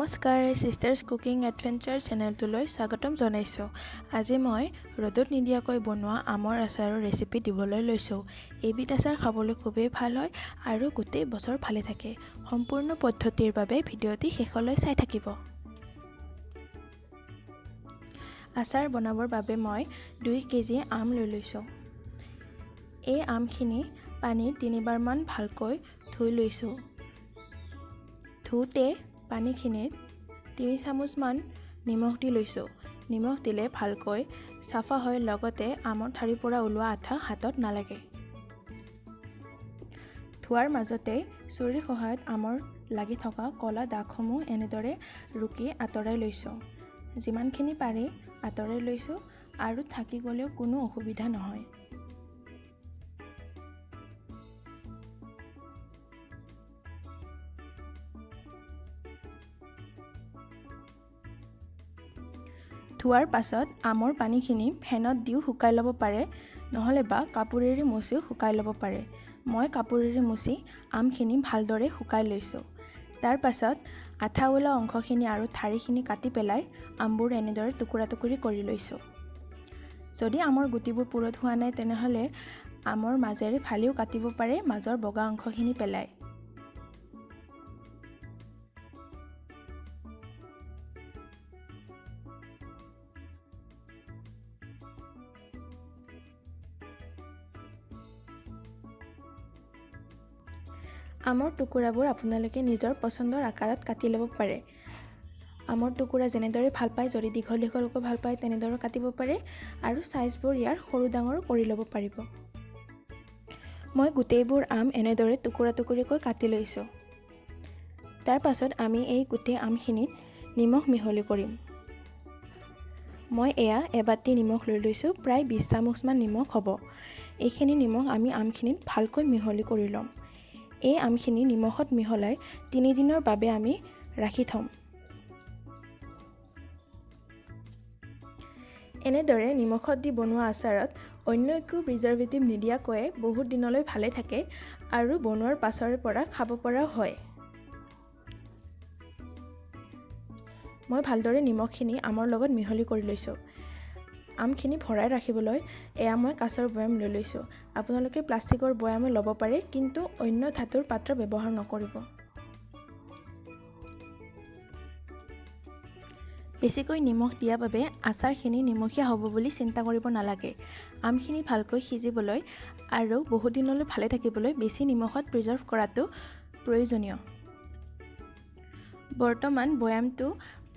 নমস্কাৰ সিষ্টাৰ্ছ cooking adventure চেনেলটোলৈ স্বাগতম জনাইছোঁ। আজি মই ৰ'দত নিদিয়াকৈ বনোৱা আমৰ আচাৰৰ ৰেচিপি দিবলৈ লৈছোঁ। এইবিধ আচাৰ খাবলৈ খুবেই ভাল হয় আৰু গোটেই বছৰ ভালে থাকে। সম্পূৰ্ণ পদ্ধতিৰ বাবে ভিডিঅ'টি শেষলৈ চাই থাকিব। আচাৰ বনাবৰ বাবে মই 2 কেজি আম লৈ লৈছোঁ। এই আমখিনি পানীত 3বাৰমান ভালকৈ ধুই লৈছোঁ। ধুওঁতে পানীখিনিত 3 চামুচমান নিমখ দি লৈছোঁ। নিমখ দিলে ভালকৈ চাফা হয়, লগতে আমৰ ঠাৰিৰ পৰা ওলোৱা আঠা হাতত নালাগে। ধোৱাৰ মাজতে ছুৰীৰ সহায়ত আমৰ লাগি থকা ক'লা দাগসমূহ এনেদৰে ৰুকি আঁতৰাই লৈছোঁ। যিমানখিনি পাৰি আঁতৰাই লৈছোঁ আৰু থাকি গ'লেও কোনো অসুবিধা নহয়। ধোৱাৰ পাছত আমৰ পানীখিনি ফেনত দিও শুকাই ল'ব পাৰে, নহ'লে বা কাপোৰেৰে মুচিও শুকাই ল'ব পাৰে। মই কাপোৰেৰে মুচি আমখিনি ভালদৰে শুকাই লৈছোঁ। তাৰ পাছত আঠা ওলোৱা অংশখিনি আৰু ঠাৰিখিনি কাটি পেলাই আমবোৰ এনেদৰে টুকুৰা টুকুৰি কৰি লৈছোঁ। যদি আমৰ গুটিবোৰ পুৰত হোৱা নাই তেনেহ'লে আমৰ মাজেৰে ফালিও কাটিব পাৰে, মাজৰ বগা অংশখিনি পেলাই। আমৰ টুকুৰাবোৰ আপোনালোকে নিজৰ পচন্দৰ আকাৰত কাটি ল'ব পাৰে। আমৰ টুকুৰা যেনেদৰে ভাল পায়, যদি দীঘল দীঘলকৈ ভাল পায় তেনেদৰে কাটিব পাৰে আৰু চাইজবোৰ ইয়াৰ সৰু ডাঙৰ কৰি ল'ব পাৰিব। মই গোটেইবোৰ আম এনেদৰে টুকুৰা টুকুৰিকৈ কাটি লৈছোঁ। তাৰ পাছত আমি এই গোটেই আমখিনিত নিমখ মিহলি কৰিম। মই এবাটি নিমখ লৈ লৈছোঁ, প্ৰায় 20 চামুচমান নিমখ হ'ব। এইখিনি নিমখ আমি আমখিনিত ভালকৈ মিহলি কৰি ল'ম। এই আমখিনি নিমখত মিহলাই 3 দিনৰ বাবে আমি ৰাখি থ'ম। এনেদৰে নিমখত দি বনোৱা আচাৰত অন্য একো প্ৰিজাৰ্ভেটিভ নিদিয়াকৈয়ে বহুত দিনলৈ ভালে থাকে আৰু বনোৱাৰ পাছৰে পৰা খাব পৰা হয়। মই ভালদৰে নিমখখিনি আমৰ লগত মিহলি কৰি লৈছোঁ। আমখিনি ভৰাই ৰাখিবলৈ মই কাঁচৰ বৈয়াম লৈ লৈছোঁ। আপোনালোকে প্লাষ্টিকৰ বৈয়ামো ল'ব পাৰে, কিন্তু অন্য ধাতুৰ পাত্ৰ ব্যৱহাৰ নকৰিব। বেছিকৈ নিমখ দিয়া বাবে আচাৰখিনি নিমখীয়া হ'ব বুলি চিন্তা কৰিব নালাগে। আমখিনি ভালকৈ সিজিবলৈ আৰু বহুত দিনলৈ ভালে থাকিবলৈ বেছি নিমখত প্ৰিজাৰ্ভ কৰাটো প্ৰয়োজনীয়। বৰ্তমান বৈয়ামটো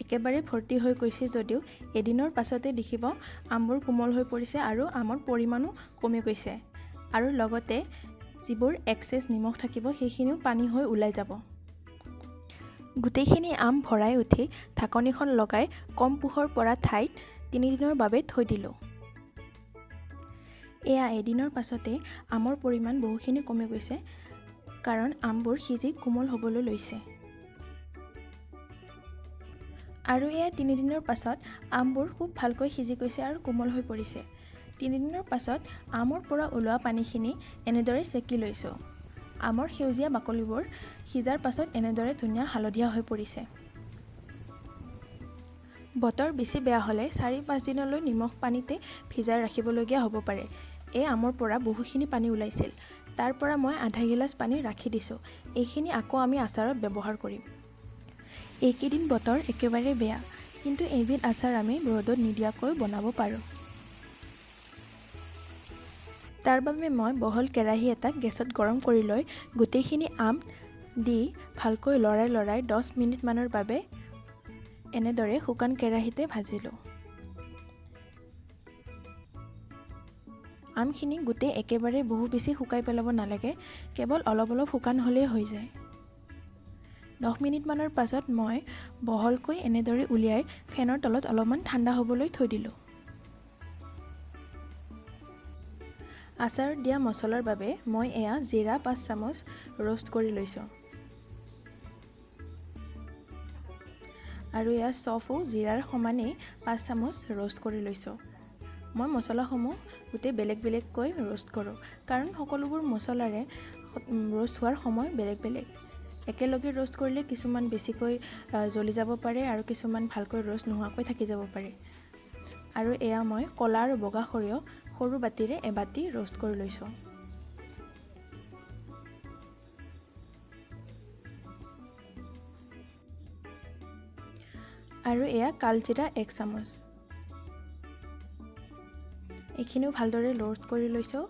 একেবাৰে ভৰ্তি হৈ গৈছে যদিও এদিনৰ পাছতে দেখিব আমবোৰ কোমল হৈ পৰিছে আৰু আমৰ পৰিমাণো কমি গৈছে, আৰু লগতে যিবোৰ এক্সেছ নিমখ থাকিব সেইখিনিও পানী হৈ ওলাই যাব। গোটেইখিনি আম ভৰাই উঠি ঢাকনিখন লগাই কম পোহৰ পৰা ঠাইত 3 দিনৰ বাবে থৈ দিলোঁ। এদিনৰ পাছতে আমৰ পৰিমাণ বহুখিনি কমি গৈছে, কাৰণ আমবোৰ সিজি কোমল হ'বলৈ লৈছে। আৰু 3 দিনৰ পাছত আমবোৰ খুব ভালকৈ সিজি গৈছে আৰু কোমল হৈ পৰিছে। 3 দিনৰ পাছত আমৰ পৰা ওলোৱা পানীখিনি এনেদৰে চেকি লৈছোঁ। আমৰ সেউজীয়া বাকলিবোৰ সিজাৰ পাছত এনেদৰে ধুনীয়া হালধীয়া হৈ পৰিছে। বতৰ বেছি বেয়া হ'লে 4-5 দিনলৈ নিমখ পানীতে ভিজাই ৰাখিবলগীয়া হ'ব পাৰে। আমৰ পৰা বহুখিনি পানী ওলাইছিল, তাৰ পৰা মই আধা গিলাচ পানী ৰাখি দিছোঁ। এইখিনি আকৌ আমি আচাৰত ব্যৱহাৰ কৰিম। এইকেইদিন বতৰ একেবাৰে বেয়া, কিন্তু এইবিধ আচাৰ আমি ৰ'দত নিদিয়াকৈ বনাব পাৰোঁ। তাৰ বাবে মই বহল কেৰাহী এটা গেছত গৰম কৰি লৈ গোটেইখিনি আম দি ভালকৈ লৰাই 10 মিনিটমানৰ বাবে এনেদৰে শুকান কেৰাহীতে ভাজিলোঁ। আমখিনি গোটেই একেবাৰে বহু বেছি শুকাই পেলাব নালাগে, কেৱল অলপ অলপ শুকান হ'লেই হৈ যায়। 10 মিনিটমানৰ পাছত মই বহলকৈ এনেদৰে উলিয়াই ফেনৰ তলত অলপমান ঠাণ্ডা হ'বলৈ থৈ দিলোঁ। আচাৰত দিয়া মছলাৰ বাবে মই জিৰা 5 চামুচ ৰোষ্ট কৰি লৈছোঁ। আৰু চফো জিৰাৰ সমানেই 5 চামুচ ৰোষ্ট কৰি লৈছোঁ। মই মছলাসমূহ গোটেই বেলেগ বেলেগকৈ ৰোষ্ট কৰোঁ, কাৰণ সকলোবোৰ মছলাৰে ৰোষ্ট হোৱাৰ সময় বেলেগ বেলেগ। একেলগে ৰোষ্ট কৰিলে কিছুমান বেছিকৈ জ্বলি যাব পাৰে আৰু কিছুমান ভালকৈ ৰোষ্ট নোহোৱাকৈ থাকি যাব পাৰে। আৰু এয়া মই ক'লা আৰু বগা সৰিয়হ সৰু বাতিৰে এবাতি ৰোষ্ট কৰি লৈছোঁ। আৰু এয়া কালজিৰা 1 চামুচ। এইখিনিও ভালদৰে ৰোষ্ট কৰি লৈছোঁ।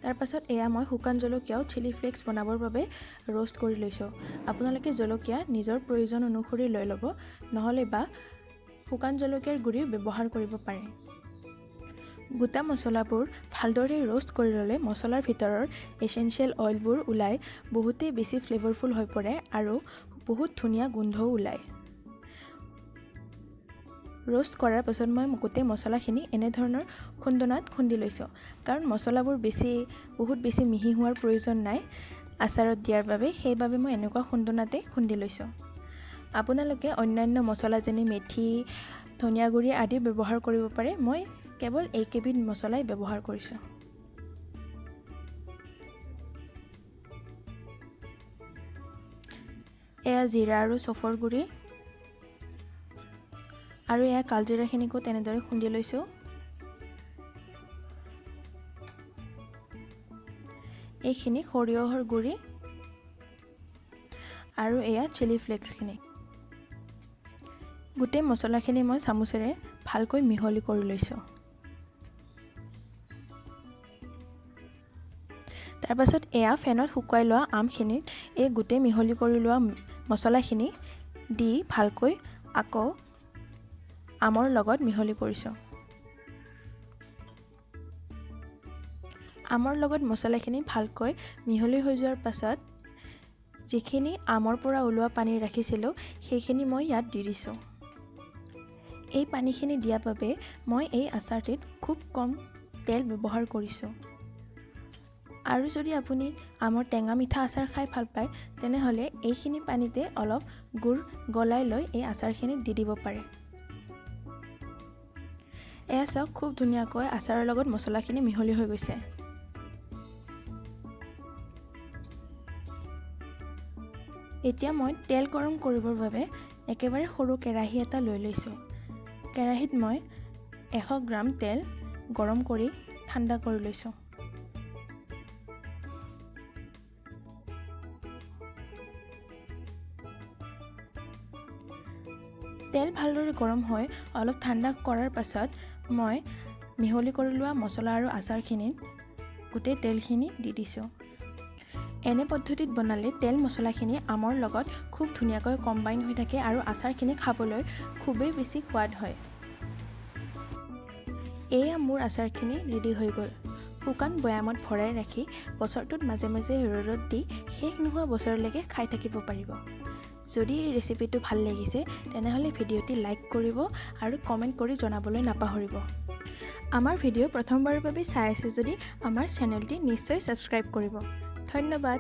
তাৰ পাছত এয়া মই শুকান জলকীয়াও চিলি ফ্লেক্স বনাবৰ বাবে ৰোষ্ট কৰি লৈছোঁ। আপোনালোকে জলকীয়া নিজৰ প্ৰয়োজন অনুসৰি লৈ ল'ব, নহ'লে বা শুকান জলকীয়াৰ গুড়ি ব্যৱহাৰ কৰিব পাৰে। গোটা মছলাবোৰ ভালদৰে ৰোষ্ট কৰি ল'লে মছলাৰ ভিতৰৰ এচেঞ্চিয়েল অইলবোৰ ওলাই বহুতেই বেছি ফ্লেভাৰফুল হৈ পৰে আৰু বহুত ধুনীয়া গোন্ধও ওলায়। ৰোষ্ট কৰাৰ পাছত মই গোটেই মছলাখিনি এনেধৰণৰ খুন্দনাত খুন্দি লৈছোঁ, কাৰণ মছলাবোৰ বহুত বেছি মিহি হোৱাৰ প্ৰয়োজন নাই আচাৰত দিয়াৰ বাবে, সেইবাবে মই এনেকুৱা খুন্দনাতে খুন্দি লৈছোঁ। আপোনালোকে অন্যান্য মছলা যেনে মেথি, ধনিয়া গুড়ি আদি ব্যৱহাৰ কৰিব পাৰে। মই কেৱল এইকেইবিধ মছলাই ব্যৱহাৰ কৰিছোঁ। এয়া জিৰা আৰু চফৰ গুড়ি আৰু এয়া কালজিৰাখিনিকো তেনেদৰে খুন্দি লৈছোঁ। এইখিনি সৰিয়হৰ গুড়ি আৰু এয়া চিলি ফ্লেক্সখিনি। গোটেই মছলাখিনি মই চামুচেৰে ভালকৈ মিহলি কৰি লৈছোঁ। তাৰপাছত এয়া ফেনত শুকুৱাই লোৱা আমখিনিত এই গোটেই মিহলি কৰি লোৱা মছলাখিনি দি ভালকৈ আকৌ আমৰ লগত মিহলি কৰিছোঁ। আমৰ লগত মছলাখিনি ভালকৈ মিহলি হৈ যোৱাৰ পাছত যিখিনি আমৰ পৰা ওলোৱা পানী ৰাখিছিলোঁ সেইখিনি মই ইয়াত দি দিছোঁ। এই পানীখিনি দিয়াৰ বাবে মই এই আচাৰটিত খুব কম তেল ব্যৱহাৰ কৰিছোঁ। আৰু যদি আপুনি আমৰ টেঙা মিঠা আচাৰ খাই ভাল পায়, তেনেহ'লে এইখিনি পানীতে অলপ গুড় গলাই লৈ এই আচাৰখিনিত দি দিব পাৰে। এয়া চাওক, খুব ধুনীয়াকৈ আচাৰৰ লগত মছলাখিনি মিহলি হৈ গৈছে। এতিয়া মই তেল গৰম কৰিবৰ বাবে একেবাৰে সৰু কেৰাহী এটা লৈ লৈছোঁ। কেৰাহীত মই 100 গ্ৰাম তেল গৰম কৰি ঠাণ্ডা কৰি লৈছোঁ। তেল ভালদৰে গৰম হৈ অলপ ঠাণ্ডা কৰাৰ পাছত মই মিহলি কৰি লোৱা মছলা আৰু আচাৰখিনিত গোটেই তেলখিনি দি দিছোঁ। এনে পদ্ধতিত বনালে তেল মছলাখিনি আমৰ লগত খুব ধুনীয়াকৈ কম্বাইন হৈ থাকে আৰু আচাৰখিনি খাবলৈ খুবেই বেছি সোৱাদ হয়। এয়া মোৰ আচাৰখিনি ৰেডি হৈ গ'ল। শুকান বৈয়ামত ভৰাই ৰাখি বছৰটোত মাজে মাজে ৰ'দত দি শেষ নোহোৱা বছৰলৈকে খাই থাকিব পাৰিব। যদি এই ৰেচিপিটো ভাল লাগিছে তেনেহ'লে ভিডিঅ'টি লাইক কৰিব আৰু কমেণ্ট কৰি জনাবলৈ নাপাহৰিব। আমাৰ ভিডিঅ' প্ৰথমবাৰৰ বাবে চাই আছে যদি আমাৰ চেনেলটি নিশ্চয় ছাবস্ক্ৰাইব কৰিব। ধন্যবাদ।